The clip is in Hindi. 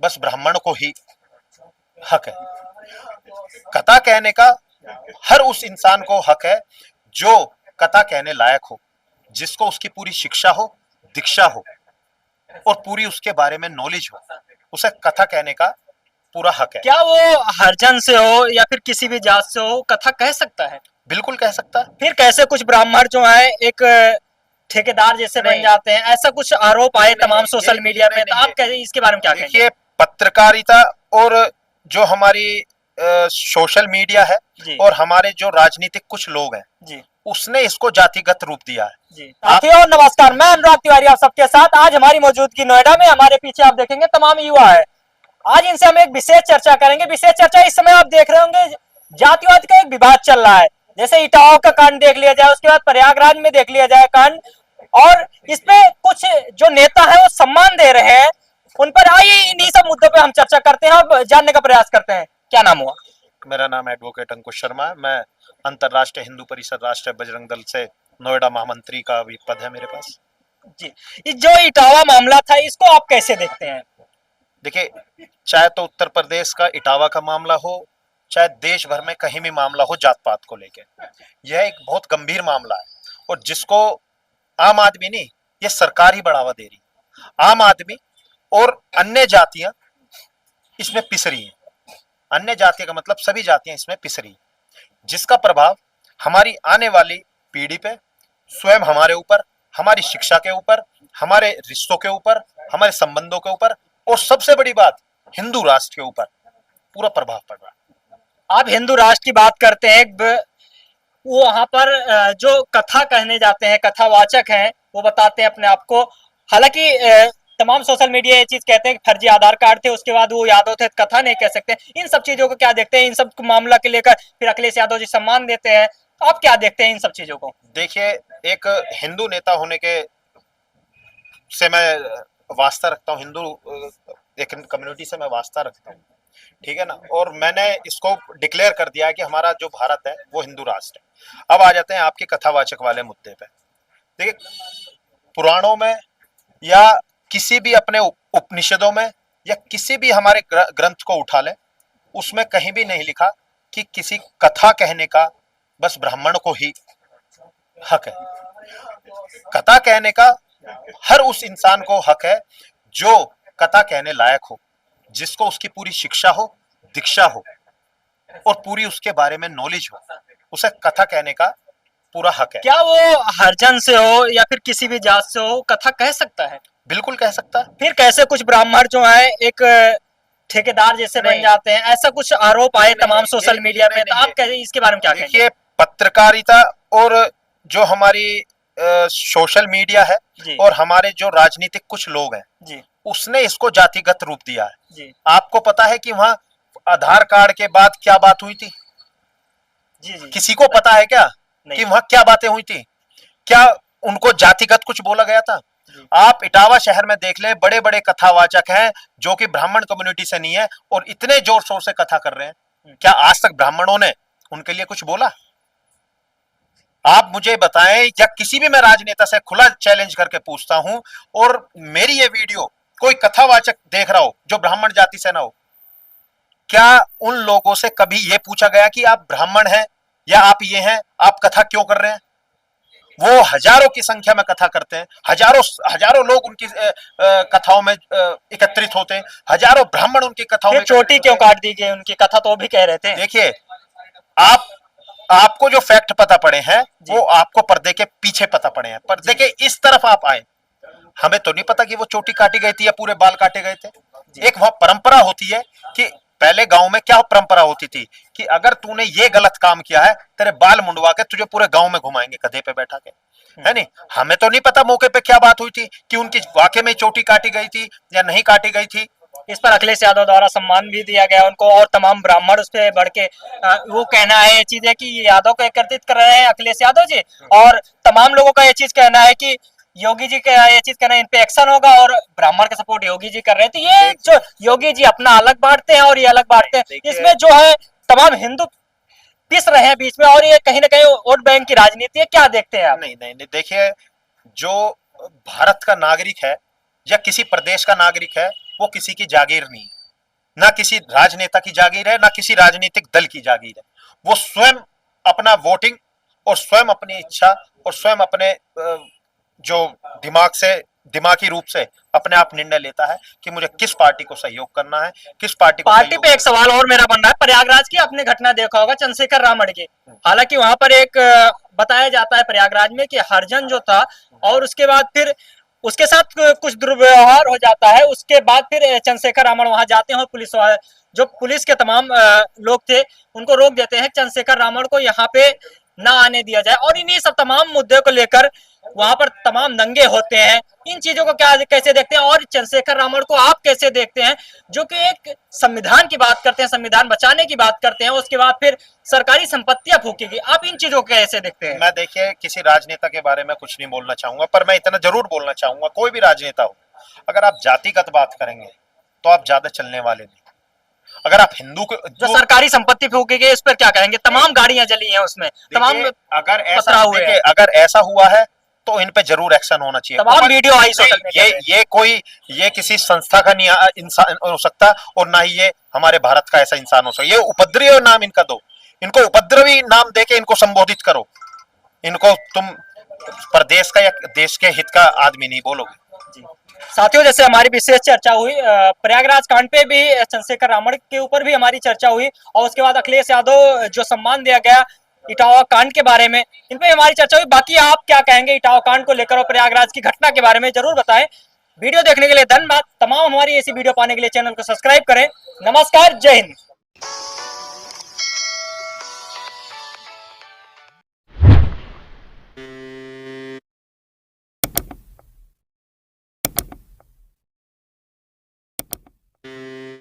बस ब्राह्मण को ही हक है। कथा कहने का हर उस इंसान को हक है जो कथा कहने लायक हो, जिसको उसकी पूरी शिक्षा हो, दीक्षा हो और पूरी उसके बारे में नॉलेज हो, उसे कथा कहने का पूरा हक है। क्या वो हरिजन से हो या फिर किसी भी जात से हो कथा कह सकता है? बिल्कुल कह सकता है। फिर कैसे कुछ ब्राह्मण जो है एक ठेकेदार जैसे बन जाते हैं, ऐसा कुछ आरोप आए तमाम सोशल मीडिया पे, तो आप कैसे इसके बारे में क्या कहेंगे? देखिए, पत्रकारिता और जो हमारी सोशल मीडिया है और हमारे जो राजनीतिक कुछ लोग हैं जी, उसने इसको जातिगत रूप दिया है। जी साथियों नमस्कार, मैं अनुराग तिवारी आप सबके साथ। आज हमारी मौजूदगी नोएडा में, हमारे पीछे आप देखेंगे तमाम युवा है। आज इनसे हम एक विशेष चर्चा करेंगे। विशेष चर्चा इस समय आप देख रहे होंगे, जातिवाद का एक विवाद चल रहा है। जैसे इटावा का कांड देख लिया जाए, उसके बाद प्रयागराज में देख लिया जाए कांड, और इसमें कुछ जो नेता है वो सम्मान दे रहे हैं उन पर। आइए इन्हीं सब मुद्दों पे हम चर्चा करते हैं और जानने का प्रयास करते हैं। क्या नाम हुआ? मेरा नाम एडवोकेट अंकुश शर्मा है। मैं अंतरराष्ट्रीय हिंदू परिषद राष्ट्रीय बजरंग दल से नोएडा महामंत्री का भी पद है मेरे पास। जी, ये जो इटावा मामला था इसको आप कैसे देखते हैं? देखिए, चाहे तो उत्तर प्रदेश का इटावा का मामला हो, चाहे देश भर में कहीं भी मामला हो जात पात को लेके, यह एक बहुत गंभीर मामला है और जिसको आम आदमी नहीं, ये सरकार ही बढ़ावा दे रही है। आम आदमी और अन्य जातियां इसमें पिस रही हैं। अन्य जातियों का मतलब सभी जातियां इसमें पिस रही हैं, जिसका प्रभाव हमारी आने वाली पीढ़ी पे, स्वयं हमारे ऊपर, हमारी शिक्षा के ऊपर, हमारे रिश्तों के ऊपर, हमारे संबंधों के ऊपर और सबसे बड़ी बात हिंदू राष्ट्र के ऊपर पूरा प्रभाव पड़ रहा है। आप हिंदू राष्ट्र की बात करते हैं, वो वहां पर जो कथा कहने जाते हैं, कथावाचक हैं, वो बताते हैं अपने आप को। हालांकि तमाम सोशल मीडिया ये चीज कहते हैं कि फर्जी आधार कार्ड थे, उसके बाद वो यादव थे, कथा नहीं कह सकते। इन सब चीजों को क्या देखते हैं? इन सब मामला के लेकर फिर अखिलेश यादव जी सम्मान देते हैं, आप क्या देखते हैं इन सब चीजों को? देखिए, एक हिंदू नेता होने के से मैं वास्ता रखता हूँ, हिंदू एक कम्युनिटी से मैं वास्ता रखता हूँ, ठीक है ना। और मैंने इसको डिक्लेयर कर दिया है कि हमारा जो भारत है वो हिंदू राष्ट्र है। अब आ जाते हैं आपके कथावाचक वाले मुद्दे पे। देखिए, पुराणों में या किसी भी अपने उपनिषदों में या किसी भी हमारे ग्रंथ को उठा ले, उसमें कहीं भी नहीं लिखा कि किसी कथा कहने का बस ब्राह्मण को ही हक है। कथा कहने का हर उस इंसान को हक है जो कथा कहने लायक हो, जिसको उसकी पूरी शिक्षा हो, दीक्षा हो और पूरी उसके बारे में नॉलेज हो, उसे कथा कहने का पूरा हक है। क्या वो हरिजन से हो या फिर किसी भी जात से हो कथा कह सकता है? बिल्कुल कह सकता है। फिर कैसे कुछ ब्राह्मण जो है एक ठेकेदार जैसे बन जाते हैं, ऐसा कुछ आरोप आए तमाम सोशल मीडिया पे, तो आप कैसे इसके बारे में क्या कहेंगे? देखिए, पत्रकारिता और जो हमारी सोशल मीडिया है और हमारे जो राजनीतिक कुछ लोग हैं उसने इसको जातिगत रूप दिया है। आपको पता है कि वहां आधार कार्ड के बाद क्या बात हुई थी? किसी को पता है क्या कि वहां क्या बातें हुई थी? क्या उनको जातिगत कुछ बोला गया था? आप इटावा शहर में देख ले, बड़े बड़े कथावाचक हैं जो कि ब्राह्मण कम्युनिटी से नहीं है और इतने जोर शोर से कथा कर रहे हैं। क्या आज तक ब्राह्मणों ने उनके लिए कुछ बोला? आप मुझे बताएं, या किसी भी मैं राजनेता से खुला चैलेंज करके पूछता हूं, और मेरी ये वीडियो कोई कथावाचक देख रहा हो जो ब्राह्मण जाति से ना हो, क्या उन लोगों से कभी ये पूछा गया कि आप ब्राह्मण हैं या आप ये हैं, आप कथा क्यों कर रहे हैं? वो हजारों की संख्या में कथा करते हैं, हजारों हजारों लोग उनकी कथाओं में एकत्रित होते हैं, हजारों ब्राह्मण उनकी कथाओं में। चोटी क्यों काट दी गई उनकी? कथा तो भी कह रहे थे। देखिए, आप आपको जो फैक्ट पता पड़े हैं वो आपको पर्दे के पीछे पता पड़े हैं, पर्दे के इस तरफ आप आए, हमें तो नहीं पता कि वो चोटी काटी गई थी या पूरे बाल काटे गए थे। एक वहां परंपरा होती है कि पहले गांव में क्या परंपरा होती थी कि अगर तूने ये गलत काम किया है, तेरे बाल मुंडवा के तुझे पूरे गांव में घुमाएंगे गधे पे बैठा के, है नहीं। हमें तो नहीं पता मौके पे क्या बात हुई थी कि उनकी वाकई में चोटी काटी गई थी या नहीं काटी गई थी। इस पर अखिलेश यादव द्वारा सम्मान भी दिया गया उनको, और तमाम ब्राह्मण उस पर बढ़ के वो कहना है ये चीज है कि यादव को एकत्रित कर रहे हैं अखिलेश यादव जी, और तमाम लोगों का ये चीज कहना है कि योगी जी का ये चीज कहना है इन पे एक्शन होगा, और ब्राह्मण का सपोर्ट योगी जी कर रहे हैं। तो ये जो योगी जी अपना अलग बांटते हैं और ये अलग बांटते हैं, इसमें जो है तमाम हिंदू पिस रहे हैं बीच में, और ये कहीं ना कहीं वोट बैंक की राजनीति है। क्या देखते हैं आप? नहीं नहीं नहीं, देखिए, जो भारत का नागरिक है या किसी प्रदेश का नागरिक है वो किसी की जागीर नहीं, ना किसी राजनेता की जागीर है, ना किसी राजनीतिक दल की जागीर है। वो स्वयं अपना वोटिंग और स्वयं अपनी इच्छा और स्वयं अपने जो दिमागी रूप से अपने आप निर्णय लेता है कि मुझे किस पार्टी को सहयोग करना है, किस पार्टी को पार्टी पे एक सवाल और मेरा बन रहा है। प्रयागराज की आपने घटना देखा होगा, चंद्रशेखर रामड़ की। हालांकि वहां पर एक बताया जाता है प्रयागराज में कि हरिजन जो था और उसके बाद फिर उसके साथ कुछ दुर्व्यवहार हो जाता है, उसके बाद फिर चंद्रशेखर रामड़ वहां जाते हैं और पुलिस के तमाम लोग थे उनको रोक देते हैं, चंद्रशेखर रामड़ को यहाँ पे ना आने दिया जाए। और इन्हीं सब तमाम मुद्दे को लेकर वहां पर तमाम दंगे होते हैं। इन चीजों को क्या कैसे देखते हैं और चंद्रशेखर रामड़ को आप कैसे देखते हैं, जो कि एक संविधान की बात करते हैं, संविधान बचाने की बात करते हैं, उसके बाद फिर सरकारी संपत्तियां फूकेगी, आप इन चीजों को कैसे देखते हैं? मैं देखिए किसी राजनेता के बारे में कुछ नहीं बोलना चाहूंगा, पर मैं इतना जरूर बोलना चाहूंगा, कोई भी राजनेता हो, अगर आप जातिगत बात करेंगे तो आप ज्यादा चलने वाले नहीं। अगर आप हिंदू को जो सरकारी संपत्ति फूकेगी इस पर क्या कहेंगे? तमाम गाड़ियां जली हैं उसमें, तमाम अगर ऐसा हुआ है तो इन पे जरूर एक्शन होना चाहिए। तमाम वीडियो आई सोशल मीडिया ये किसी संस्था का नहीं इंसान हो सकता और ना ही ये हमारे भारत का ऐसा इंसान हो सकता। ये उपद्रवी नाम इनका दो, इनको उपद्रवी नाम देके इनको संबोधित करो, इनको तुम प्रदेश का या देश के हित का आदमी नहीं बोलोगे। साथियों, जैसे हमारी विशेष चर्चा हुई प्रयागराज कांड पे भी, चंद्रशेखर रामड़ के ऊपर भी हमारी चर्चा हुई और उसके बाद अखिलेश यादव जो सम्मान दिया गया इटावा कांड के बारे में, इन पे हमारी चर्चा हुई। बाकी आप क्या कहेंगे इटावा कांड को लेकर और प्रयागराज की घटना के बारे में जरूर बताएं। वीडियो देखने के लिए धन्यवाद। तमाम हमारी ऐसी वीडियो पाने के लिए चैनल को सब्सक्राइब करें। नमस्कार, जय हिंद।